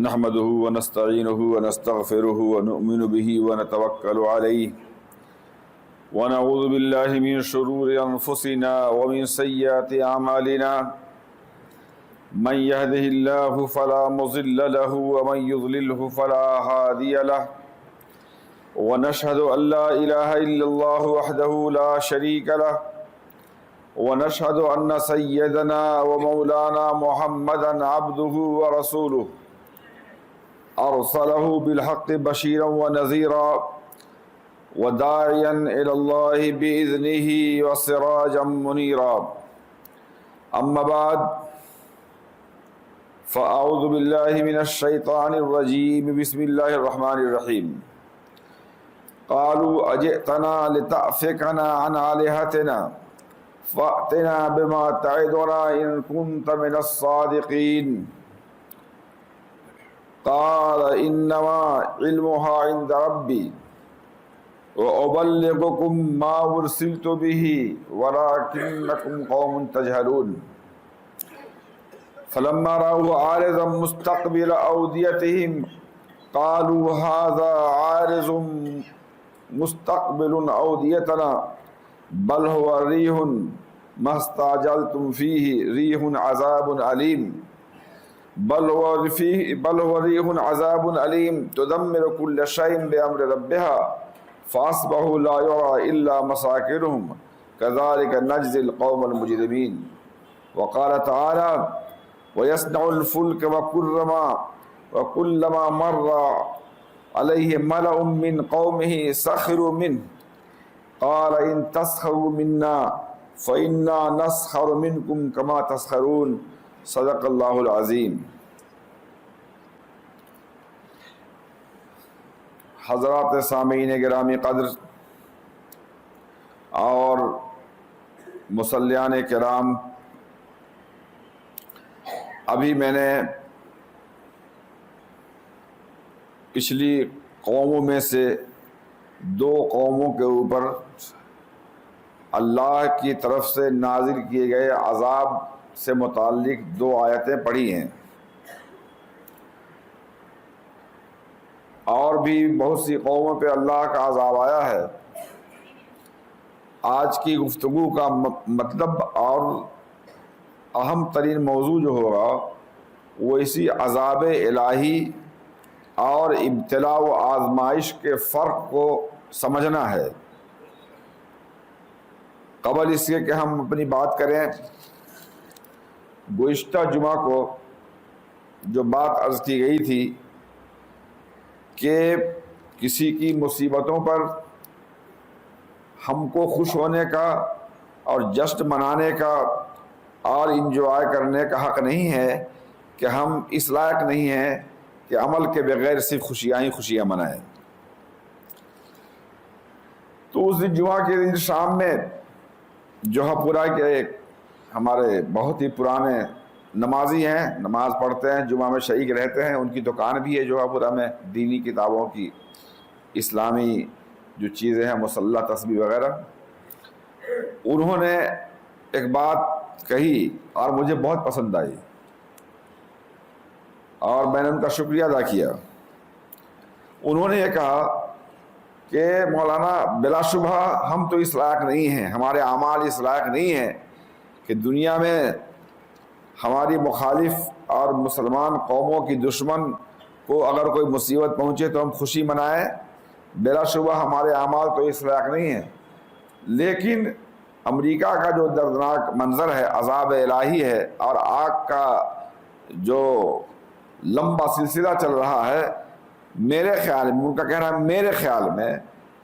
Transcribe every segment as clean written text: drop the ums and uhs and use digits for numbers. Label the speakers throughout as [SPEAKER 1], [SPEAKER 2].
[SPEAKER 1] نحمده ونستعينه ونستغفره ونؤمن به ونتوكل عليه ونعوذ بالله من شرور أنفسنا ومن سيئات أعمالنا من يهده الله فلا مضل له ومن يضلله فلا هادي له ونشهد أن لا إله إلا الله وحده لا شريك له ونشهد أن سيدنا ومولانا محمدا عبده ورسوله أرسله بالحق بشيرا ونذيرا وداعيا إلى الله بإذنه وسراجا منيرا أما بعد فأعوذ بالله من الشيطان الرجيم بسم الله الرحمن الرحيم قالوا أجئتنا لتأفكنا عن آلهتنا فأتنا بما تعدنا إن كنت من الصادقين قال إنما علمها عند ربي وأبلغكم ما أرسلت به ولكنكم قوم تجهلون فلما رأوا عارضا مستقبل أوديتهم قالوا هذا عارض مستقبل أوديتنا بل هو ريح ما استعجلتم فيه ريح عذاب أليم بل هو ريح عذاب أليم تدمر كل شيء بأمر ربها فأصبحوا لا يرى إلا مساكنهم كذلك نجزي القوم المجرمين وقال تعالى ويصنع الفلك وكلما مر عليه ملأ من قومه سخروا منه قال إن تسخروا منا فإنا نسخر منكم كما تسخرون صدق اللہ العظیم۔ حضرات سامعین گرامی قدر اور مصلیان کرام، ابھی میں نے پچھلی قوموں میں سے دو قوموں کے اوپر اللہ کی طرف سے نازل کیے گئے عذاب سے متعلق دو آیتیں پڑھی ہیں، اور بھی بہت سی قوموں پہ اللہ کا عذاب آیا ہے۔ آج کی گفتگو کا مطلب اور اہم ترین موضوع جو ہوگا وہ اسی عذاب الہی اور ابتلا و آزمائش کے فرق کو سمجھنا ہے۔ قبل اس کے کہ ہم اپنی بات کریں، گزشتہ جمعہ کو جو بات عرض کی گئی تھی کہ کسی کی مصیبتوں پر ہم کو خوش ہونے کا اور جشن منانے کا اور انجوائے کرنے کا حق نہیں ہے، کہ ہم اس لائق نہیں ہیں کہ عمل کے بغیر صرف خوشیاں ہی خوشیاں منائیں۔ تو اس دن جمعہ کے دن شام میں جوہا پورا کے ایک ہمارے بہت ہی پرانے نمازی ہیں، نماز پڑھتے ہیں، جمعہ میں شریک رہتے ہیں، ان کی دکان بھی ہے جوہا پورا میں، دینی کتابوں کی، اسلامی جو چیزیں ہیں، مصلی تسبیح وغیرہ۔ انہوں نے ایک بات کہی اور مجھے بہت پسند آئی اور میں نے ان کا شکریہ ادا کیا۔ انہوں نے یہ کہا کہ مولانا بلا شبہ ہم تو اس لائق نہیں ہیں، ہمارے اعمال اس لائق نہیں ہیں کہ دنیا میں ہماری مخالف اور مسلمان قوموں کی دشمن کو اگر کوئی مصیبت پہنچے تو ہم خوشی منائیں، بلا شبہ ہمارے اعمال تو اس لائق نہیں ہیں۔ لیکن امریکہ کا جو دردناک منظر ہے، عذاب الہی ہے، اور آگ کا جو لمبا سلسلہ چل رہا ہے، میرے خیال میں، ان کا کہنا ہے میرے خیال میں،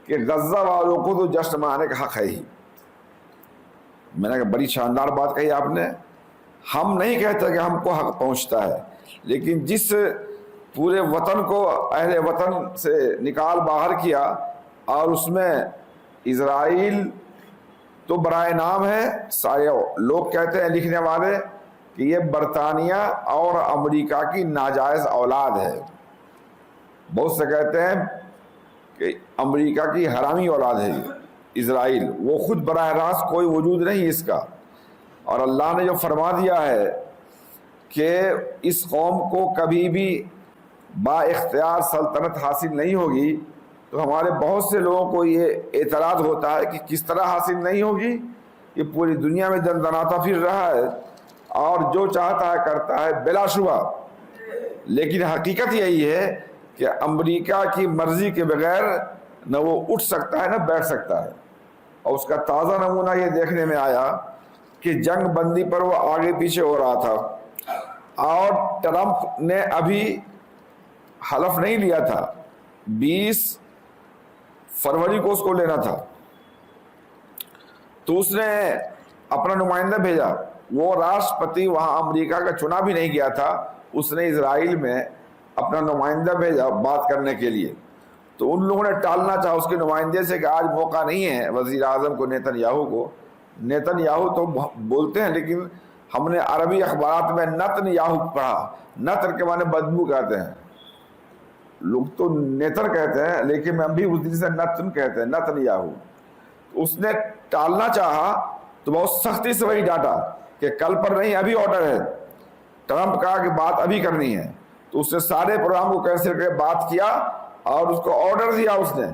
[SPEAKER 1] کہ غزہ والوں کو تو جشن منانے کا حق ہے ہی۔ میں نے کہا بڑی شاندار بات کہی آپ نے، ہم نہیں کہتے کہ ہم کو حق پہنچتا ہے، لیکن جس پورے وطن کو اہل وطن سے نکال باہر کیا، اور اس میں اسرائیل تو برائے نام ہے، سارے لوگ کہتے ہیں لکھنے والے کہ یہ برطانیہ اور امریکہ کی ناجائز اولاد ہے، بہت سے کہتے ہیں کہ امریکہ کی حرامی اولاد ہے اسرائیل، وہ خود براہ راست کوئی وجود نہیں اس کا۔ اور اللہ نے جو فرما دیا ہے کہ اس قوم کو کبھی بھی با اختیار سلطنت حاصل نہیں ہوگی تو ہمارے بہت سے لوگوں کو یہ اعتراض ہوتا ہے کہ کس طرح حاصل نہیں ہوگی، یہ پوری دنیا میں دندناتا پھر رہا ہے اور جو چاہتا ہے کرتا ہے بلا شبہ، لیکن حقیقت یہی ہے کہ امریکہ کی مرضی کے بغیر نہ وہ اٹھ سکتا ہے نہ بیٹھ سکتا ہے۔ اور اس کا تازہ نمونہ یہ دیکھنے میں آیا کہ جنگ بندی پر وہ آگے پیچھے ہو رہا تھا اور ٹرمپ نے ابھی حلف نہیں لیا تھا، 20 فروری کو اس کو لینا تھا، تو اس نے اپنا نمائندہ بھیجا، وہ راشٹرپتی وہاں امریکہ کا چنا بھی نہیں گیا تھا، اس نے اسرائیل میں اپنا نمائندہ بھیجا بات کرنے کے لیے۔ تو ان لوگوں نے ٹالنا چاہا اس کے نمائندے سے کہ آج موقع نہیں ہے وزیر اعظم کو نیتن یاہو کو، نیتن یاہو تو بولتے ہیں لیکن ہم نے عربی اخبارات میں نتن یاہو پڑھا، نتن کے معنی بدبو کہتے ہیں، لوگ تو نیتن کہتے ہیں لیکن ہم بھی اس دن سے نتن کہتے ہیں، نتن یاہو۔ اس نے ٹالنا چاہا تو بہت سختی سے وہی ڈانٹا کہ کل پر نہیں، ابھی آرڈر ہے، ٹرمپ کہا کہ بات ابھی کرنی ہے، تو اس نے سارے پروگرام کو کینسل کر کے بات کیا اور اس کو آرڈر دیا اس نے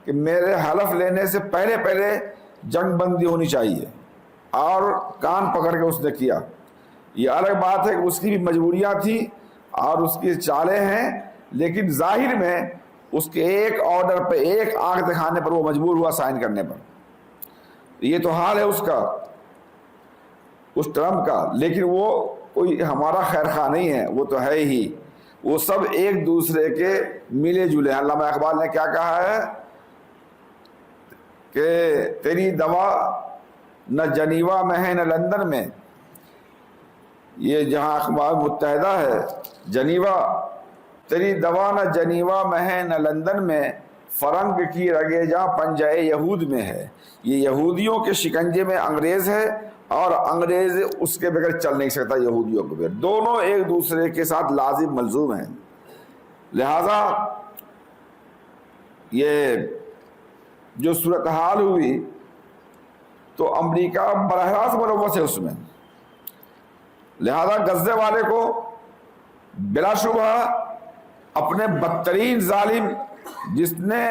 [SPEAKER 1] کہ میرے حلف لینے سے پہلے جنگ بندی ہونی چاہیے، اور کان پکڑ کے اس نے کیا۔ یہ الگ بات ہے کہ اس کی بھی مجبوریاں تھیں اور اس کی چالیں ہیں، لیکن ظاہر میں اس کے ایک آرڈر پہ، ایک آنکھ دکھانے پر وہ مجبور ہوا سائن کرنے پر۔ یہ تو حال ہے اس کا، اس ٹرمپ کا، لیکن وہ کوئی ہمارا خیر خواہ نہیں ہے، وہ تو ہے ہی، وہ سب ایک دوسرے کے ملے جلے ہیں۔ علامہ اقبال نے کیا کہا ہے کہ تیری دوا نہ جنیوا میں ہے نہ لندن میں، یہ جہاں اقوام متحدہ ہے جنیوا، تیری دوا نہ جنیوا میں ہے نہ لندن میں، فرنگ کی رگے جاں پنجہ یہود میں ہے۔ یہ یہودیوں کے شکنجے میں انگریز ہے اور انگریز اس کے بغیر چل نہیں سکتا یہودیوں کے بغیر، دونوں ایک دوسرے کے ساتھ لازم ملزوم ہیں۔ لہذا یہ جو صورتحال ہوئی تو امریکہ براہ راست ملوث ہے اس میں، لہذا غزے والے کو بلا شبہ اپنے بدترین ظالم جس نے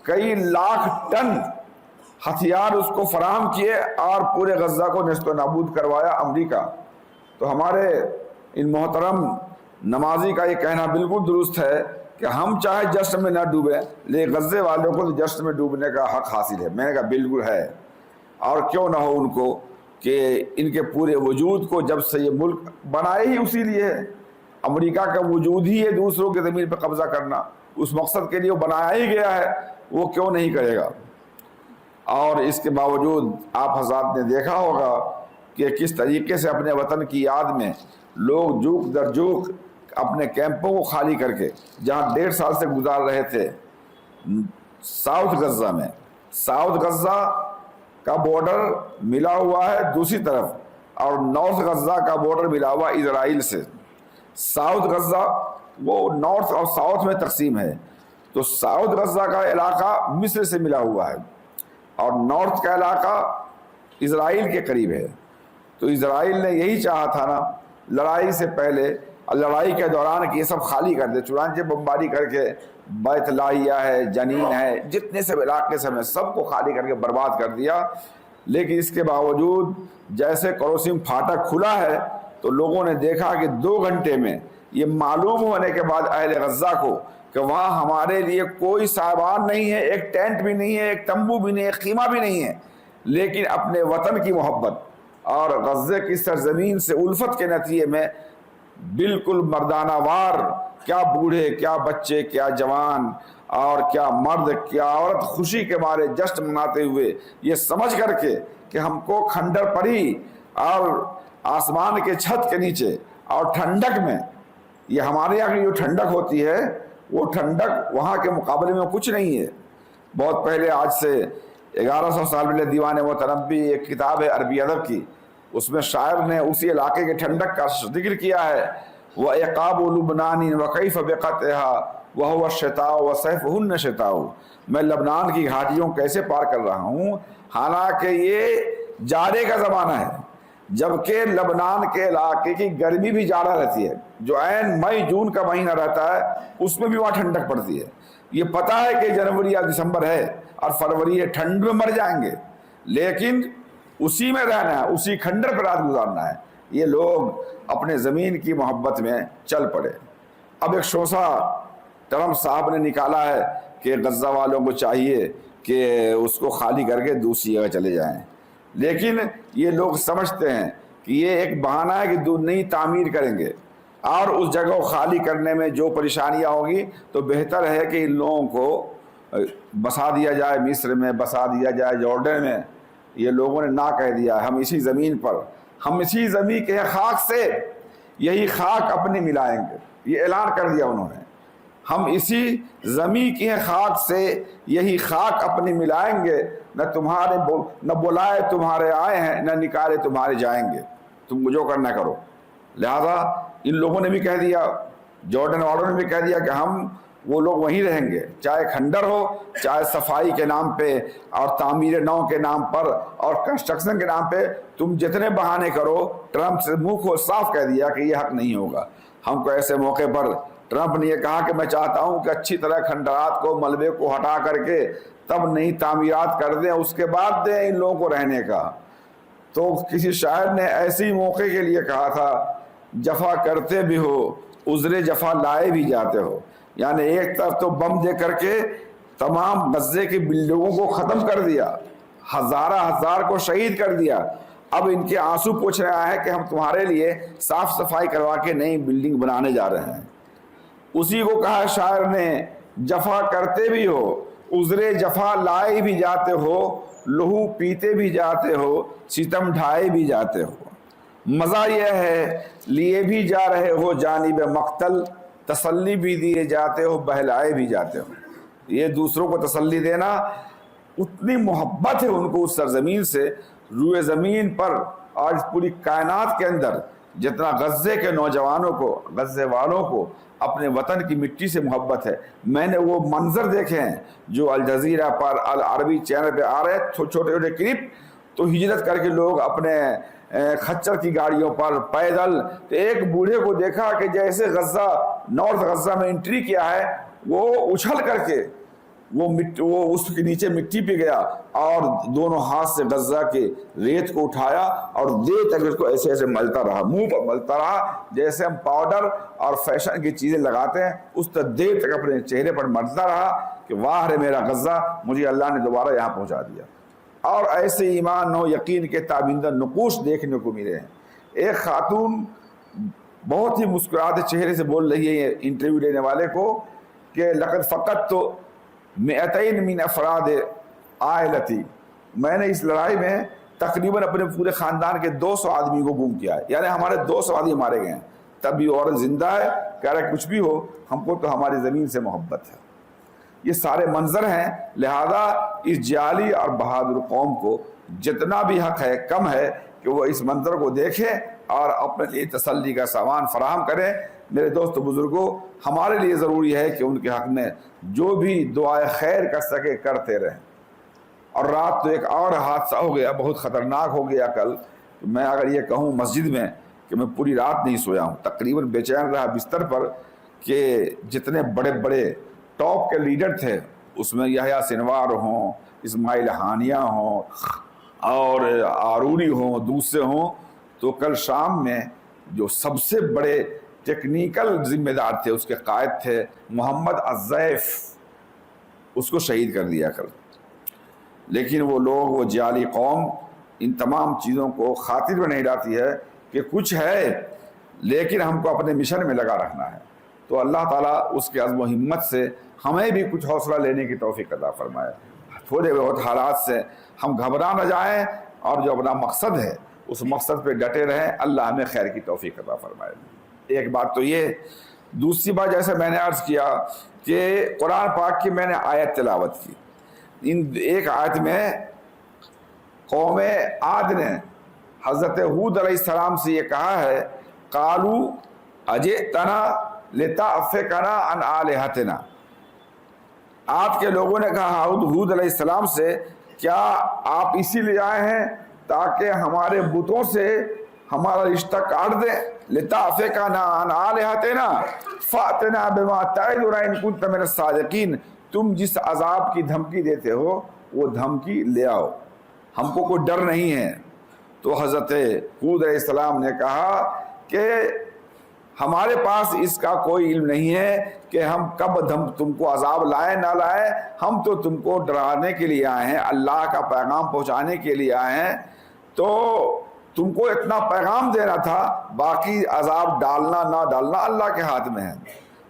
[SPEAKER 1] کئی لاکھ ٹن ہتھیار اس کو فراہم کیے اور پورے غزہ کو نیست و نابود کروایا، امریکہ، تو ہمارے ان محترم نمازی کا یہ کہنا بالکل درست ہے کہ ہم چاہے جشن میں نہ ڈوبیں لیکن غزے والوں کو تو جشن میں ڈوبنے کا حق حاصل ہے۔ میں نے کہا بالکل ہے، اور کیوں نہ ہو ان کو، کہ ان کے پورے وجود کو جب سے یہ ملک بنائے ہی اسی لیے ہے، امریکہ کا وجود ہی ہے دوسروں کے زمین پہ قبضہ کرنا، اس مقصد کے لیے وہ بنایا ہی گیا ہے، وہ کیوں نہیں کرے گا۔ اور اس کے باوجود آپ حضرات نے دیکھا ہوگا کہ کس طریقے سے اپنے وطن کی یاد میں لوگ جوک در جوک اپنے کیمپوں کو خالی کر کے، جہاں 1.5 سال سے گزار رہے تھے ساؤتھ غزہ میں، ساؤتھ غزہ کا بارڈر ملا ہوا ہے دوسری طرف اور نارتھ غزہ کا بارڈر ملا ہوا اسرائیل سے۔ ساؤتھ غزہ وہ نارتھ اور ساؤتھ میں تقسیم ہے، تو ساؤتھ غزہ کا علاقہ مصر سے ملا ہوا ہے اور نارتھ کا علاقہ اسرائیل کے قریب ہے۔ تو اسرائیل نے یہی چاہا تھا نا لڑائی سے پہلے، لڑائی کے دوران کہ یہ سب خالی کر دے، چنانچہ بمباری کر کے بیت لاہیہ ہے، جنین ہے، جتنے سب علاقے سے ہمیں سب کو خالی کر کے برباد کر دیا۔ لیکن اس کے باوجود جیسے کروسیم پھاٹک کھلا ہے تو لوگوں نے دیکھا کہ 2 گھنٹے میں یہ معلوم ہونے کے بعد اہل غزہ کو کہ وہاں ہمارے لیے کوئی سائبان نہیں ہے، ایک ٹینٹ بھی نہیں ہے، ایک تمبو بھی نہیں ہے، خیمہ بھی نہیں ہے، لیکن اپنے وطن کی محبت اور غزے کی سرزمین سے الفت کے نتیجے میں بالکل مردانہ وار، کیا بوڑھے، کیا بچے، کیا جوان اور کیا مرد، کیا عورت خوشی کے مارے جشن مناتے ہوئے یہ سمجھ کر کے کہ ہم کو کھنڈر پری اور آسمان کے چھت کے نیچے اور ٹھنڈک میں، یہ ہمارے یہاں کی جو ٹھنڈک ہوتی ہے وہ ٹھنڈک وہاں کے مقابلے میں کچھ نہیں ہے۔ بہت پہلے، آج سے 1100 سال پہلے، دیوان متنبی ایک کتاب ہے عربی ادب کی، اس میں شاعر نے اسی علاقے کے ٹھنڈک کا ذکر کیا ہے، وَعِقَابُ لُبْنَانٍ وَكَيْفَ بِقَطْعِهَا وَهُوَ الشِّتَاءُ وَسَيْفُهُنَّ شِتَاءُ، میں لبنان کی گھاٹیوں کیسے پار کر رہا ہوں حالانکہ یہ جاڑے کا زمانہ ہے، جبکہ لبنان کے علاقے کی گرمی بھی زیادہ رہتی ہے، جو عین مئی جون کا مہینہ رہتا ہے اس میں بھی وہاں ٹھنڈک پڑتی ہے۔ یہ پتہ ہے کہ جنوری یا دسمبر ہے اور فروری ہے، ٹھنڈ میں مر جائیں گے، لیکن اسی میں رہنا ہے، اسی کھنڈر پر رات گزارنا ہے۔ یہ لوگ اپنے زمین کی محبت میں چل پڑے۔ اب ایک شوشہ ٹرمپ صاحب نے نکالا ہے کہ غزہ والوں کو چاہیے کہ اس کو خالی کر کے دوسری جگہ چلے جائیں، لیکن یہ لوگ سمجھتے ہیں کہ یہ ایک بہانہ ہے کہ نئی تعمیر کریں گے، اور اس جگہ کو خالی کرنے میں جو پریشانیاں ہوگی تو بہتر ہے کہ ان لوگوں کو بسا دیا جائے، مصر میں بسا دیا جائے، جارڈن میں۔ یہ لوگوں نے نہ کہہ دیا، ہم اسی زمین پر، ہم اسی زمین کے خاک سے یہی خاک اپنی ملائیں گے، یہ اعلان کر دیا انہوں نے۔ ہم اسی زمین کی خاک سے یہی خاک اپنی ملائیں گے، نہ بلائے تمہارے آئے ہیں، نہ نکالے تمہارے جائیں گے، تم جو کرنا کرو۔ لہذا ان لوگوں نے بھی کہہ دیا، جارڈن والوں نے بھی کہہ دیا کہ ہم وہ لوگ وہیں رہیں گے، چاہے کھنڈر ہو، چاہے صفائی کے نام پہ اور تعمیر نو کے نام پر اور کنسٹرکشن کے نام پہ تم جتنے بہانے کرو۔ ٹرمپ سے منہ کو صاف کہہ دیا کہ یہ حق نہیں ہوگا۔ ہم کو ایسے موقع پر ٹرمپ نے یہ کہا کہ میں چاہتا ہوں کہ اچھی طرح کھنڈرات کو، ملبے کو ہٹا کر کے تب نئی تعمیرات کر دیں، اس کے بعد دیں ان لوگوں کو رہنے کا۔ تو کسی شاعر نے ایسی موقع کے لیے کہا تھا، جفا کرتے بھی ہو عذر جفا لائے بھی جاتے ہو، یعنی ایک طرف تو بم دے کر کے تمام غزے کی بلڈنگوں کو ختم کر دیا، ہزار کو شہید کر دیا، اب ان کے آنسو پوچھ رہا ہے کہ ہم تمہارے لیے صاف صفائی کروا کے نئی بلڈنگ بنانے جا رہے ہیں۔ اسی کو کہا شاعر نے، جفا کرتے بھی ہو عذر جفا لائے بھی جاتے ہو، لہو پیتے بھی جاتے ہو، ستم ڈھائے بھی جاتے ہو۔ مزہ یہ ہے لیے بھی جا رہے ہو جانب مقتل، تسلی بھی دیے جاتے ہو، بہلائے بھی جاتے ہو۔ یہ دوسروں کو تسلی دینا، اتنی محبت ہے ان کو اس سرزمین سے، روئے زمین پر آج پوری کائنات کے اندر جتنا غزے کے نوجوانوں کو، غزے والوں کو اپنے وطن کی مٹی سے محبت ہے۔ میں نے وہ منظر دیکھے ہیں جو الجزیرہ پر، العربی چینل پہ آ رہے چھوٹے چھوٹے کلپ، تو ہجرت کر کے لوگ اپنے خچر کی گاڑیوں پر پیدل، تو ایک بوڑھے کو دیکھا کہ جیسے غزہ، نارتھ غزہ میں انٹری کیا ہے، وہ اچھل کر کے وہ اس کے نیچے مٹی پہ گیا اور دونوں ہاتھ سے غزہ کے ریت کو اٹھایا اور دیر تک اس کو ایسے ایسے ملتا رہا، منہ پر ملتا رہا، جیسے ہم پاؤڈر اور فیشن کی چیزیں لگاتے ہیں اس طرح دیر تک اپنے چہرے پر ملتا رہا کہ واہ رے میرا غزہ، مجھے اللہ نے دوبارہ یہاں پہنچا دیا۔ اور ایسے ایمان و یقین کے تابندہ نقوش دیکھنے کو ملے ہیں۔ ایک خاتون بہت ہی مسکراتے چہرے سے بول رہی ہے انٹرویو لینے والے کو کہ لقد فقط تو 200 من افراد عائلتی، میں نے اس لڑائی میں تقریباً اپنے پورے خاندان کے 200 آدمی کو گم کیا ہے، یعنی ہمارے 200 آدمی مارے گئے ہیں، تب بھی عورت زندہ ہے، کہہ رہا کچھ بھی ہو ہم کو تو ہماری زمین سے محبت ہے۔ یہ سارے منظر ہیں، لہذا اس جعلی اور بہادر قوم کو جتنا بھی حق ہے کم ہے کہ وہ اس منظر کو دیکھیں اور اپنے لیے تسلی کا سامان فراہم کریں۔ میرے دوست بزرگوں، ہمارے لیے ضروری ہے کہ ان کے حق میں جو بھی دعائے خیر کر سکے کرتے رہیں۔ اور رات تو ایک اور حادثہ ہو گیا، بہت خطرناک ہو گیا کل، میں اگر یہ کہوں مسجد میں کہ میں پوری رات نہیں سویا ہوں، تقریباً بے چین رہا بستر پر کہ جتنے بڑے بڑے ٹاپ کے لیڈر تھے، اس میں یحییٰ سنوار ہوں، اسماعیل ہانیہ ہوں اور آرونی ہوں، دوسرے ہوں، تو کل شام میں جو سب سے بڑے ٹیکنیکل ذمہ دار تھے، اس کے قائد تھے محمد الزیف، اس کو شہید کر دیا کل۔ لیکن وہ لوگ، وہ جعلی قوم ان تمام چیزوں کو خاطر میں نہیں لاتی ہے کہ کچھ ہے لیکن ہم کو اپنے مشن میں لگا رکھنا ہے۔ تو اللہ تعالیٰ اس کے عزم و ہمت سے ہمیں بھی کچھ حوصلہ لینے کی توفیق عطا فرمائے۔ تھوڑے بہت حالات سے ہم گھبرا نہ جائیں اور جو اپنا مقصد ہے اس مقصد پہ ڈٹے رہیں، اللہ ہمیں خیر کی توفیق عطا فرمائے۔ ایک بات تو یہ، دوسری بات جیسے میں نے عرض کیا کہ قرآن پاک کی میں نے آیت تلاوت کی، ایک آیت میں قوم عاد نے حضرت ہود علیہ السلام سے یہ کہا ہے، قالو اجئتنا لتأفکنا عن آلہتنا، عاد کے لوگوں نے کہا ہود علیہ السلام سے، کیا آپ اسی لیے آئے ہیں تاکہ ہمارے بتوں سے ہمارا رشتہ کاٹ دیں. لتعفکنا عن آلہتنا فأتنا بما تعدنا ان کنت من الصادقین. تم جس عذاب کی دھمکی دیتے ہو وہ دھمکی لے آؤ, ہم کو کوئی ڈر نہیں ہے. تو حضرت ہود علیہ السلام نے کہا کہ ہمارے پاس اس کا کوئی علم نہیں ہے کہ ہم کب تم کو عذاب لائیں نہ لائیں, ہم تو تم کو ڈرانے کے لیے آئے ہیں, اللہ کا پیغام پہنچانے کے لیے آئے ہیں. تو تم کو اتنا پیغام دینا تھا, باقی عذاب ڈالنا نہ ڈالنا اللہ کے ہاتھ میں ہے.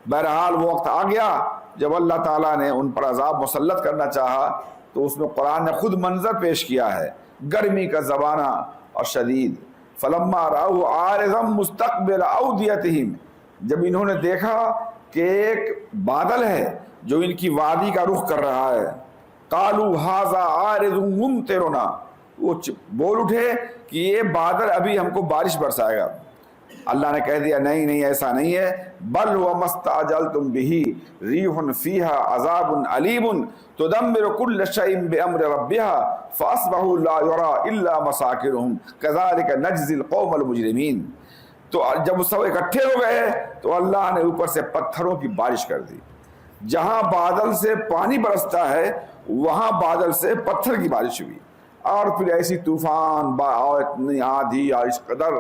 [SPEAKER 1] بہرحال وہ وقت آ گیا جب اللہ تعالیٰ نے ان پر عذاب مسلط کرنا چاہا, تو اس میں قرآن نے خود منظر پیش کیا ہے, گرمی کا زمانہ اور شدید. فلما رأوا عارضا مستقبل اودیتہم, جب انہوں نے دیکھا کہ ایک بادل ہے جو ان کی وادی کا رخ کر رہا ہے, قالوا ھذا عارض ممطرنا, وہ بول اٹھے کہ یہ بادل ابھی ہم کو بارش برسائے گا. اللہ نے کہہ دیا نہیں نہیں ایسا نہیں ہے, بل هو ما استعجلتم به ریح فیها عذاب علیم تدمر كل شيء بامر ربها فاصبحوا لا يرى الا مساکنهم كذلك نجزي القوم المجرمین. تو جب سب اکٹھے ہو گئے تو اللہ نے اوپر سے پتھروں کی بارش کر دی. جہاں بادل سے پانی برستا ہے وہاں بادل سے پتھر کی بارش ہوئی, اور پھر ایسی طوفان اور اتنی آندھی اور اس قدر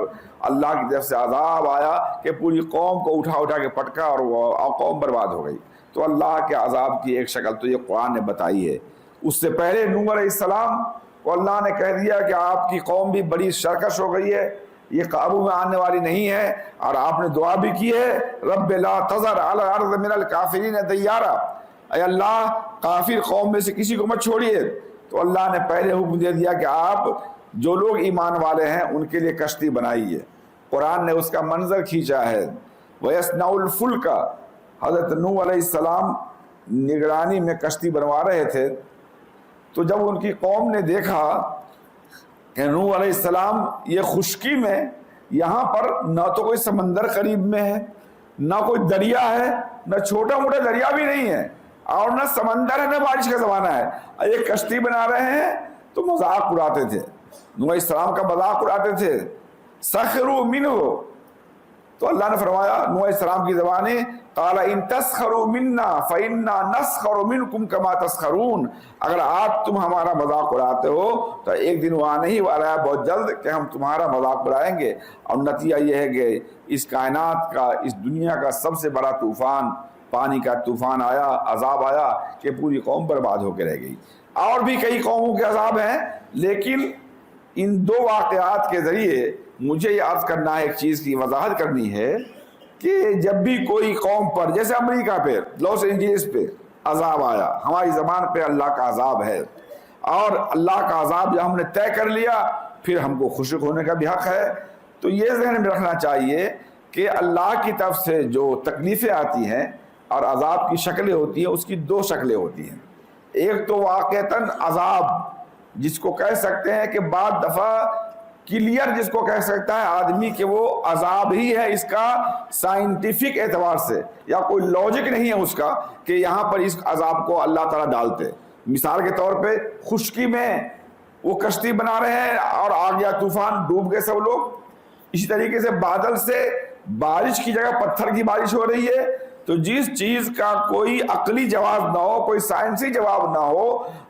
[SPEAKER 1] اللہ کی طرف سے عذاب آیا کہ پوری قوم کو اٹھا اٹھا کے پٹکا اور وہ قوم برباد ہو گئی. تو اللہ کے عذاب کی ایک شکل تو یہ قرآن نے بتائی ہے. اس سے پہلے نوح علیہ السلام کو اللہ نے کہہ دیا کہ آپ کی قوم بھی بڑی سرکش ہو گئی ہے, یہ قابو میں آنے والی نہیں ہے, اور آپ نے دعا بھی کی ہے رب لا تذر علی الارض من الکافرین دیارا, اے اللہ کافر قوم میں سے کسی کو مت چھوڑیے. تو اللہ نے پہلے حکم دے دیا کہ آپ جو لوگ ایمان والے ہیں ان کے لیے کشتی بنائیے. قرآن نے اس کا منظر کھینچا ہے. وَيَصْنَعُ الْفُلْكَ, حضرت نوح علیہ السلام نگرانی میں کشتی بنوا رہے تھے, تو جب ان کی قوم نے دیکھا کہ نوح علیہ السلام یہ خشکی میں, یہاں پر نہ تو کوئی سمندر قریب میں ہے, نہ کوئی دریا ہے, نہ چھوٹا موٹا دریا بھی نہیں ہے, اور نہ سمندر ہے, نہ بارش کا زمانہ ہے, ایک کشتی بنا رہے ہیں. تو مذاق اڑاتے تھے, نوح علیہ السلام کا مذاق اڑاتے تھے. سخروا منہ, تو اللہ نے فرمایا نوح علیہ السلام کی زبانیں, قال ان تسخروا منا فإنا نسخر منکم کما تسخرون, اگر آپ تم ہمارا مذاق اڑاتے ہو تو ایک دن وہ آنے ہی والا ہے بہت جلد کہ ہم تمہارا مذاق اڑائیں گے. اور نتیجہ یہ ہے کہ اس کائنات کا, اس دنیا کا سب سے بڑا طوفان, پانی کا طوفان آیا, عذاب آیا کہ پوری قوم برباد ہو کے رہ گئی. اور بھی کئی قوموں کے عذاب ہیں, لیکن ان دو واقعات کے ذریعے مجھے یہ عرض کرنا ہے, ایک چیز کی وضاحت کرنی ہے کہ جب بھی کوئی قوم پر, جیسے امریکہ پہ لاس اینجلس پہ عذاب آیا, ہماری زبان پہ اللہ کا عذاب ہے, اور اللہ کا عذاب جب ہم نے طے کر لیا پھر ہم کو خوشک ہونے کا بھی حق ہے. تو یہ ذہن میں رکھنا چاہیے کہ اللہ کی طرف سے جو تکلیفیں آتی ہیں اور عذاب کی شکلیں ہوتی ہیں, اس کی دو شکلیں ہوتی ہیں. ایک تو واقعتاً عذاب جس کو کہہ سکتے ہیں کہ بعض دفعہ کلیئر جس کو کہہ سکتا ہے آدمی کہ وہ عذاب ہی ہے, اس کا سائنٹیفک اعتبار سے یا کوئی لاجک نہیں ہے اس کا کہ یہاں پر اس عذاب کو اللہ تعالیٰ ڈالتے. مثال کے طور پہ خشکی میں وہ کشتی بنا رہے ہیں اور آ گیا طوفان, ڈوب گئے سب لوگ. اسی طریقے سے بادل سے بارش کی جگہ پتھر کی بارش ہو رہی ہے. تو جس چیز کا کوئی عقلی جواب نہ ہو, کوئی سائنسی جواب نہ ہو,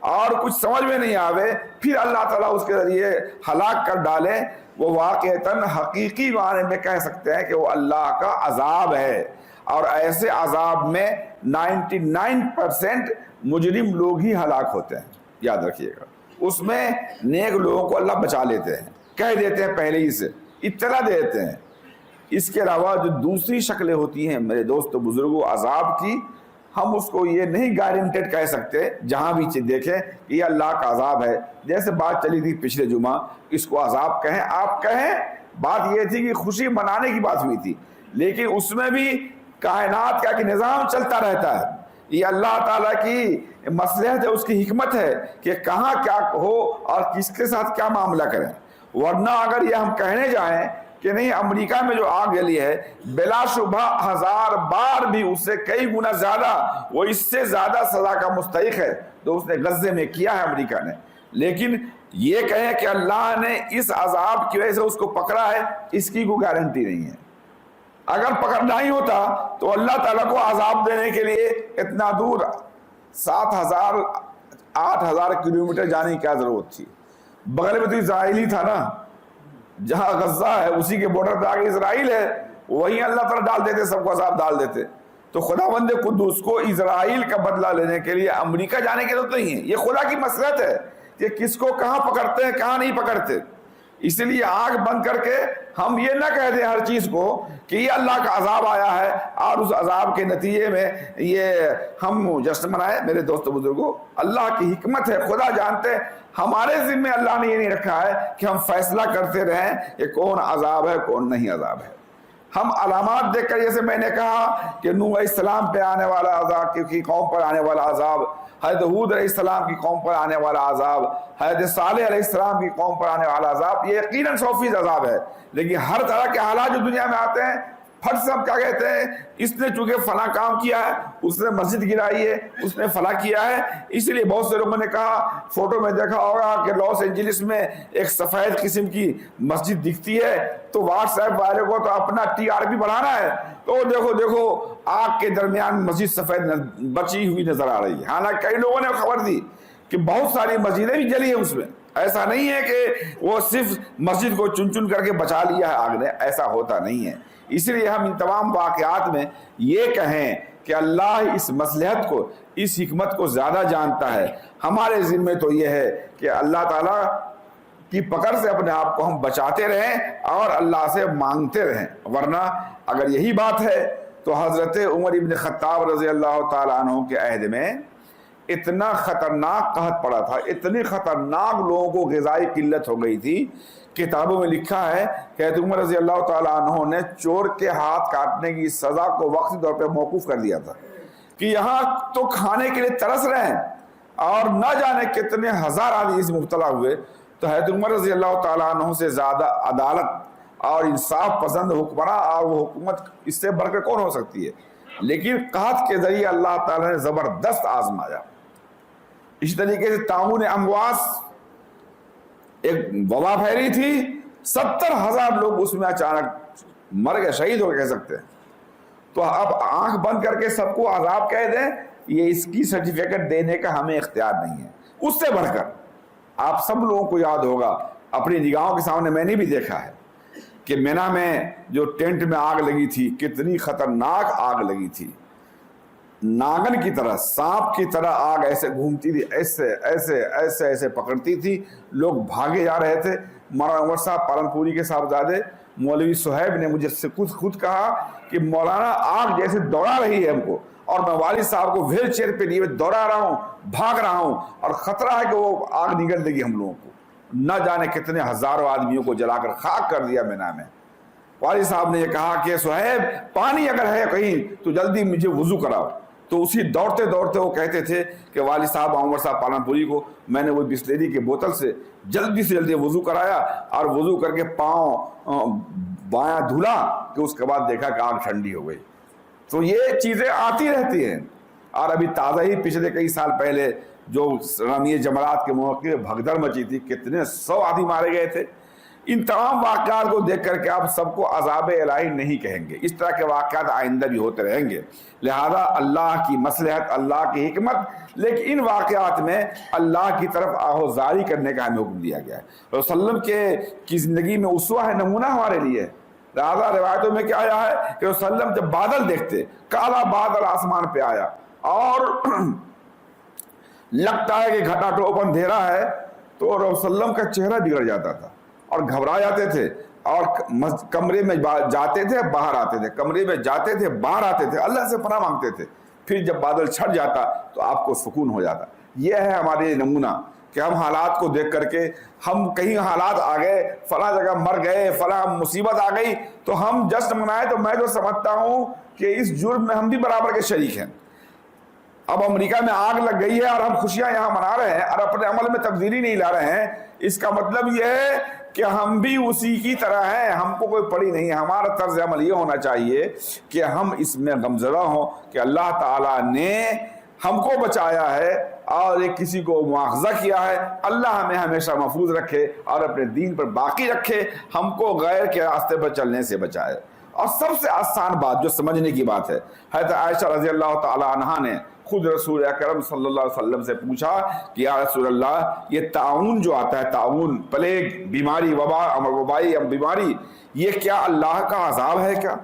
[SPEAKER 1] اور کچھ سمجھ میں نہیں آوے, پھر اللہ تعالیٰ اس کے ذریعے ہلاک کر ڈالے, وہ واقعتاً حقیقی معنی میں کہہ سکتے ہیں کہ وہ اللہ کا عذاب ہے. اور ایسے عذاب میں 99% مجرم لوگ ہی ہلاک ہوتے ہیں, یاد رکھیے گا. اس میں نیک لوگوں کو اللہ بچا لیتے ہیں, کہہ دیتے ہیں پہلے ہی سے, اطلاع دیتے ہیں. اس کے علاوہ جو دوسری شکلیں ہوتی ہیں میرے دوستو بزرگوں عذاب کی, ہم اس کو یہ نہیں گارنٹیڈ کہہ سکتے جہاں بھی دیکھیں کہ یہ اللہ کا عذاب ہے. جیسے بات چلی تھی پچھلے جمعہ, اس کو عذاب کہیں, آپ کہیں, بات یہ تھی کہ خوشی منانے کی بات ہوئی تھی, لیکن اس میں بھی کائنات کا ایک نظام چلتا رہتا ہے. یہ اللہ تعالیٰ کی مصلحت ہے, اس کی حکمت ہے کہ کہاں کیا ہو اور کس کے ساتھ کیا معاملہ کریں. ورنہ اگر یہ ہم کہنے جائیں کہ نہیں امریکہ میں جو آگ گلی ہے بلا شبہ 1000 بار بھی اس سے کئی گنا زیادہ, وہ اس سے زیادہ سزا کا مستحق ہے جو اس نے غزے میں کیا ہے امریکہ نے. لیکن یہ کہیں کہ اللہ نے اس عذاب کی وجہ سے اس کو پکڑا ہے، اس کی کوئی گارنٹی نہیں ہے۔ اگر پکڑنا ہی ہوتا تو اللہ تعالیٰ کو عذاب دینے کے لیے اتنا دور 7,000 8,000 کلومیٹر جانے کی کیا ضرورت تھی؟ بغل میں تو اسرائیل ہی تھا نا، جہاں غزہ ہے اسی کے بارڈر پہ آگے اسرائیل ہے، وہیں اللہ تعالیٰ ڈال دیتے، سب کو عذاب ڈال دیتے۔ تو خداوند قدوس کو اسرائیل کا بدلہ لینے کے لیے امریکہ جانے کی ضرورت نہیں ہے۔ یہ خدا کی مصلحت ہے کہ کس کو کہاں پکڑتے ہیں کہاں نہیں پکڑتے۔ اس لیے آنکھ بند کر کے ہم یہ نہ کہہ دیں ہر چیز کو کہ یہ اللہ کا عذاب آیا ہے اور اس عذاب کے نتیجے میں یہ ہم جشن منائے۔ میرے دوست بزرگوں، اللہ کی حکمت ہے، خدا جانتے ہیں۔ ہمارے ذمہ اللہ نے یہ نہیں رکھا ہے کہ ہم فیصلہ کرتے رہیں کہ کون عذاب ہے کون نہیں عذاب ہے۔ ہم علامات دیکھ کر، جیسے میں نے کہا کہ نوح علیہ السلام پہ آنے والا عذاب، کی قوم پر آنے والا عذاب، حضرت ہود علیہ السلام کی قوم پر آنے والا عذاب، حضرت صالح علیہ السلام کی قوم پر آنے والا عذاب، یہ یقیناً 100% عذاب ہے۔ لیکن ہر طرح کے حالات جو دنیا میں آتے ہیں، پھٹ سے ہم کیا کہتے ہیں، اس نے چونکہ فلاں کام کیا ہے، اس نے مسجد گرائی ہے، اس نے فلاں کیا ہے۔ اس لیے بہت سے لوگوں نے کہا، فوٹو میں دیکھا ہوگا کہ لاس اینجلس میں ایک سفید قسم کی مسجد دکھتی ہے تو واٹس ایپ والے کو تو اپنا TRP بڑھانا ہے، تو دیکھو آگ کے درمیان مسجد سفید بچی ہوئی نظر آ رہی ہے۔ حالانکہ کئی لوگوں نے خبر دی کہ بہت ساری مسجدیں بھی جلی ہیں اس میں۔ ایسا نہیں ہے کہ وہ صرف مسجد کو چن چن کر کے بچا لیا ہے آگ نے، ایسا ہوتا نہیں ہے۔ اس لیے ہم ان تمام واقعات میں یہ کہیں کہ اللہ اس مصلحت کو، اس حکمت کو زیادہ جانتا ہے۔ ہمارے ذمہ تو یہ ہے کہ اللہ تعالیٰ کی پکڑ سے اپنے آپ کو ہم بچاتے رہیں اور اللہ سے مانگتے رہیں۔ ورنہ اگر یہی بات ہے تو حضرت عمر ابن خطاب رضی اللہ تعالیٰ عنہ کے عہد میں اتنا خطرناک قحط پڑا تھا، اتنی خطرناک لوگوں کو غذائی قلت ہو گئی تھی۔ کتابوں میں لکھا ہے کہ حضرت عمر رضی اللہ تعالیٰ عنہ نے چور کے ہاتھ کاٹنے کی سزا کو وقتی طور پہ موقوف کر دیا تھا کہ یہاں تو کھانے کے لیے ترس رہے ہیں اور نہ جانے کتنے ہزار آدمی اس مبتلا ہوئے۔ تو حضرت عمر رضی اللہ تعالیٰ عنہ سے زیادہ عدالت اور انصاف پسند حکمراں اور وہ حکومت اس سے بڑھ کر کون ہو سکتی ہے؟ لیکن قحط کے ذریعے اللہ تعالیٰ نے زبردست آزمایا۔ اسی طریقے سے طاعون امواس، ایک وبا پھیلی تھی، 70,000 لوگ اس میں اچانک مر گئے، شہید ہو کہہ سکتے ہیں۔ تو اب آنکھ بند کر کے سب کو عذاب کہہ دیں، یہ اس کی سرٹیفکیٹ دینے کا ہمیں اختیار نہیں ہے۔ اس سے بڑھ کر آپ سب لوگوں کو یاد ہوگا، اپنی نگاہوں کے سامنے میں نے بھی دیکھا ہے کہ مینا میں جو ٹینٹ میں آگ لگی تھی، کتنی خطرناک آگ لگی تھی۔ ناگن کی طرح، سانپ کی طرح آگ ایسے گھومتی تھی، ایسے ایسے ایسے ایسے پکڑتی تھی، لوگ بھاگے جا رہے تھے۔ مولانا عمر صاحب پالنپوری کے صاحبزادے مولوی صہیب نے مجھے سے خود کہا کہ مولانا آگ جیسے دوڑا رہی ہے ہم کو، اور میں والد صاحب کو ویل چیئر پہ لیے دوڑا رہا ہوں، بھاگ رہا ہوں، اور خطرہ ہے کہ وہ آگ نگل دے گی ہم لوگوں کو۔ نہ جانے کتنے ہزاروں آدمیوں کو جلا کر خاک کر دیا مینا میں۔ والد صاحب نے یہ کہا کہ صہیب پانی اگر ہے کہیں تو جلدی مجھے وضو کراؤ۔ تو اسی دوڑتے دوڑتے وہ کہتے تھے کہ والد صاحب عمر صاحب پالنپوری کو میں نے وہ بسلیری کی بوتل سے جلدی سے جلدی وضو کرایا، اور وضو کر کے پاؤں بایاں دھلا کہ اس کے بعد دیکھا کہ آگ ٹھنڈی ہو گئی۔ تو یہ چیزیں آتی رہتی ہیں۔ اور ابھی تازہ ہی پچھلے کئی سال پہلے جو رمی جمرات کے موقع بھگدڑ مچی تھی، کتنے 100 آدمی مارے گئے تھے۔ ان تمام واقعات کو دیکھ کر کے آپ سب کو عذاب الہی نہیں کہیں گے، اس طرح کے واقعات آئندہ بھی ہوتے رہیں گے۔ لہذا اللہ کی مصلحت، اللہ کی حکمت، لیکن ان واقعات میں اللہ کی طرف آہوزاری کرنے کا ہمیں حکم دیا گیا ہے۔ رسول اللہ علیہ وسلم کی زندگی میں اسوہ ہے، نمونہ ہمارے لیے۔ لہذا روایتوں میں کیا آیا ہے کہ رسول اللہ جب بادل دیکھتے، کالا بادل آسمان پہ آیا اور لگتا ہے کہ گھٹا ٹوپ اندھیرا ہے، تو رسول اللہ کا چہرہ بگڑ جاتا تھا اور گھبرا جاتے تھے، اور کمرے میں جاتے تھے باہر آتے تھے، کمرے میں جاتے تھے باہر آتے تھے، اللہ سے پناہ مانگتے تھے۔ پھر جب بادل چھٹ جاتا تو آپ کو سکون ہو جاتا۔ یہ ہے ہمارے نمونہ کہ ہم حالات کو دیکھ کر کے، ہم کہیں حالات آ گئے، فلاں جگہ مر گئے، فلاں مصیبت آ گئی تو ہم جشن منائے، تو میں تو سمجھتا ہوں کہ اس جرم میں ہم بھی برابر کے شریک ہیں۔ اب امریکہ میں آگ لگ گئی ہے اور ہم خوشیاں یہاں منا رہے ہیں اور اپنے عمل میں تبدیلی نہیں لا رہے ہیں، اس کا مطلب یہ ہے کہ ہم بھی اسی کی طرح ہیں، ہم کو کوئی پڑی نہیں ہے۔ ہمارا طرز عمل یہ ہونا چاہیے کہ ہم اس میں غمزدہ ہوں کہ اللہ تعالیٰ نے ہم کو بچایا ہے اور ایک کسی کو مواخذہ کیا ہے، اللہ ہمیں ہمیشہ محفوظ رکھے اور اپنے دین پر باقی رکھے، ہم کو غیر کے راستے پر چلنے سے بچائے۔ اور سب سے آسان بات جو سمجھنے کی بات ہے، حضرت عائشہ رضی اللہ تعالی عنہا نے خود رسول اکرم صلی اللہ علیہ وسلم سے پوچھا کہ یا رسول اللہ، یہ تعاون جو آتا ہے، تعاون، پلیگ، بیماری، وبائی بیماری، یہ کیا اللہ کا عذاب ہے کیا؟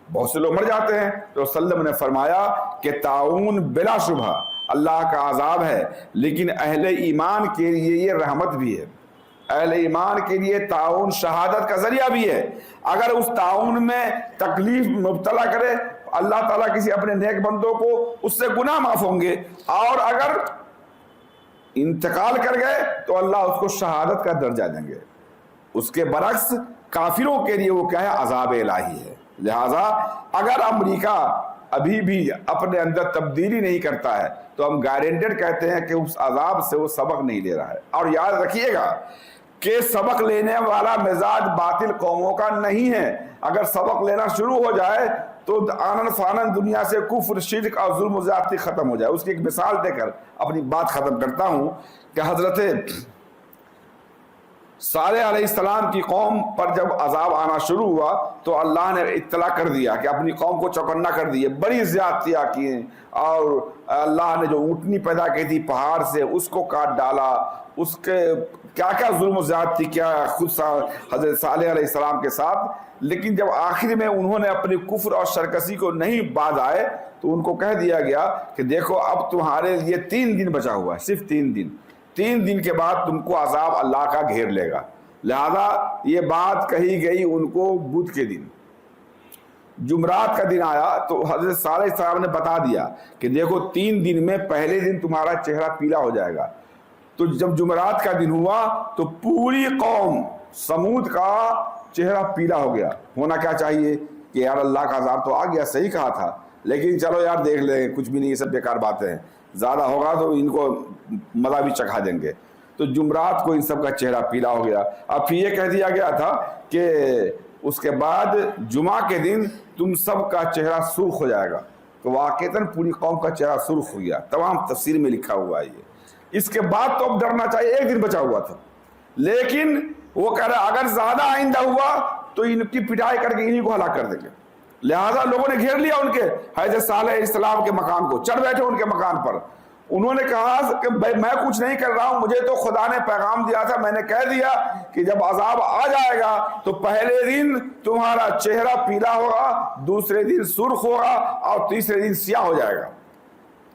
[SPEAKER 1] بہت سے لوگ مر جاتے ہیں۔ تو صلی اللہ علیہ وسلم نے فرمایا کہ تعاون بلا شبہ اللہ کا عذاب ہے، لیکن اہل ایمان کے لیے یہ رحمت بھی ہے۔ اہل ایمان کے لیے تعاون شہادت کا ذریعہ بھی ہے۔ اگر اس تعاون میں تکلیف مبتلا کرے اللہ تعالیٰ کسی اپنے نیک بندوں کو، اس سے گناہ معاف ہوں گے، اور اگر انتقال کر گئے تو اللہ اس کو شہادت کا درجہ دیں گے۔ اس کے برعکس کافروں کے لیے وہ کیا ہے؟ عذاب الہی ہے۔ لہذا اگر امریکہ ابھی بھی اپنے اندر تبدیلی نہیں کرتا ہے تو ہم گارنٹیڈ کہتے ہیں کہ اس عذاب سے وہ سبق نہیں لے رہا ہے۔ اور یاد رکھیے گا کہ سبق لینے والا مزاج باطل قوموں کا نہیں ہے۔ اگر سبق لینا شروع ہو جائے تو آنن فانن دنیا سے کفر، شرک اور ظلم و زیادتی ختم ہو جائے۔ اس کی ایک مثال دے کر اپنی بات ختم کرتا ہوں کہ حضرت صالح علیہ السلام کی قوم پر جب عذاب آنا شروع ہوا تو اللہ نے اطلاع کر دیا کہ اپنی قوم کو چوکنا کر دیے، بڑی زیادتیاں کی، اور اللہ نے جو اونٹنی پیدا کی تھی پہاڑ سے اس کو کاٹ ڈالا، اس کے کیا کیا ظلم و زیادتی کیا خود حضرت صالح علیہ السلام کے ساتھ۔ لیکن جب آخر میں انہوں نے اپنی کفر اور سرکشی کو نہیں باز آئے تو ان کو کہہ دیا گیا کہ دیکھو اب تمہارے لیے 3 دن بچا ہوا ہے، صرف 3 دن، 3 دن کے بعد تم کو عذاب اللہ کا گھیر لے گا۔ لہذا یہ بات کہی گئی ان کو بدھ کے دن۔ جمعرات کا دن آیا تو حضرت صالح علیہ السلام نے بتا دیا کہ دیکھو 3 دن میں پہلے دن تمہارا چہرہ پیلا ہو جائے گا۔ تو جب جمعرات کا دن ہوا تو پوری قوم سمود کا چہرہ پیلا ہو گیا۔ ہونا کیا چاہیے کہ یار اللہ کا عذاب تو آ گیا، صحیح کہا تھا، لیکن چلو یار دیکھ لیں، کچھ بھی نہیں، یہ سب بیکار باتیں ہیں، زیادہ ہوگا تو ان کو مزہ بھی چکھا دیں گے۔ تو جمعرات کو ان سب کا چہرہ پیلا ہو گیا۔ اب پھر یہ کہہ دیا گیا تھا کہ اس کے بعد جمعہ کے دن تم سب کا چہرہ سرخ ہو جائے گا۔ تو واقعتاً پوری قوم کا چہرہ سرخ ہو گیا، تمام تفسیر میں لکھا ہوا ہے یہ۔ اس کے بعد تو اب ڈرنا چاہیے، 1 دن بچا ہوا تھا، لیکن وہ کہہ رہا اگر زیادہ آئندہ ہوا تو ان کی پٹائی کر کے انہی کو ہلاک کر دیں گے۔ لہذا لوگوں نے گھیر لیا ان کے حضرت صالح علیہ السلام کے مکان کو، چڑھ بیٹھے ان کے مکان پر۔ انہوں نے کہا کہ میں کچھ نہیں کر رہا ہوں، مجھے تو خدا نے پیغام دیا تھا، میں نے کہہ دیا کہ جب عذاب آ جائے گا تو پہلے دن تمہارا چہرہ پیلا ہوگا، دوسرے دن سرخ ہوگا، اور تیسرے دن سیاہ ہو جائے گا۔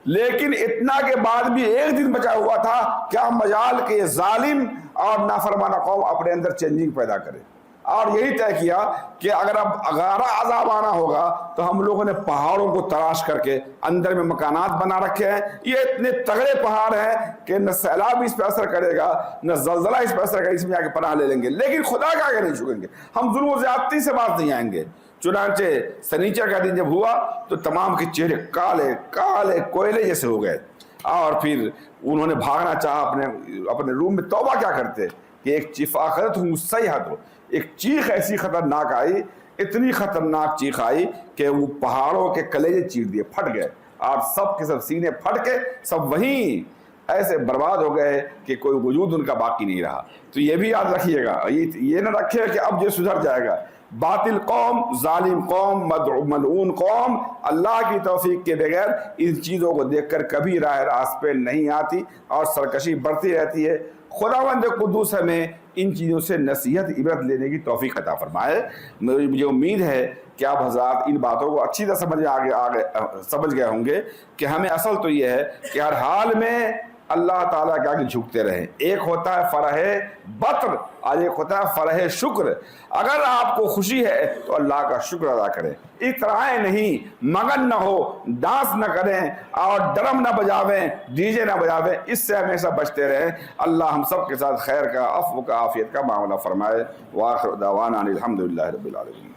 [SPEAKER 1] لیکن اتنا کے بعد بھی 1 دن بچا ہوا تھا، کیا مجال کہ ظالم اور نافرمانہ قوم اپنے اندر چینجنگ پیدا کرے۔ اور یہی طے کیا کہ اگر اب اگارہ عذاب آنا ہوگا تو ہم لوگوں نے پہاڑوں کو تراش کر کے اندر میں مکانات بنا رکھے ہیں۔ یہ اتنے تگڑے پہاڑ ہیں کہ نہ سیلاب اس پہ اثر کرے گا، نہ زلزلہ اس پہ اثر کرے گا، اس میں جا کے پناہ لے لیں گے، لیکن خدا کا آگے نہیں جھکیں گے، ہم ظلم و زیادتی سے باز نہیں آئیں گے۔ چنانچہ سنیچر کا دن جب ہوا تو تمام کے چہرے کالے کالے کوئلے جیسے ہو گئے، اور پھر انہوں نے بھاگنا چاہا اپنے روم میں۔ توبہ کیا کرتے کہ ایک چیخاخرت ہوں صیحت، ایک چیخ ایسی خطرناک آئی، اتنی خطرناک چیخ آئی کہ وہ پہاڑوں کے کلیجے چیر دیے، پھٹ گئے، اور سب کے سب سینے پھٹ کے سب وہیں ایسے برباد ہو گئے کہ کوئی وجود ان کا باقی نہیں رہا۔ تو یہ بھی یاد رکھیے گا، یہ نہ رکھے کہ اب یہ سدھر جائے گا۔ باطل قوم، ظالم قوم، ملعون قوم اللہ کی توفیق کے بغیر ان چیزوں کو دیکھ کر کبھی راہ راست پہ نہیں آتی اور سرکشی بڑھتی رہتی ہے۔ خداوند قدوس ہمیں ان چیزوں سے نصیحت عبرت لینے کی توفیق عطا فرمائے۔ مجھے امید ہے کہ آپ حضرات ان باتوں کو اچھی طرح سمجھ گئے ہوں گے کہ ہمیں اصل تو یہ ہے کہ ہر حال میں اللہ تعالیٰ کے آگے جھکتے رہیں۔ ایک ہوتا ہے فرح بطر اور ایک ہوتا ہے فرح شکر۔ اگر آپ کو خوشی ہے تو اللہ کا شکر ادا کریں، اترائیں نہیں، مگن نہ ہو، ڈانس نہ کریں اور ڈرم نہ بجاویں، ڈی جے نہ بجاویں، اس سے ہمیشہ بچتے رہیں۔ اللہ ہم سب کے ساتھ خیر کا، عفو کا، عافیت کا معاملہ فرمائے۔ وآخر دعوانا الحمدللہ رب العالمین۔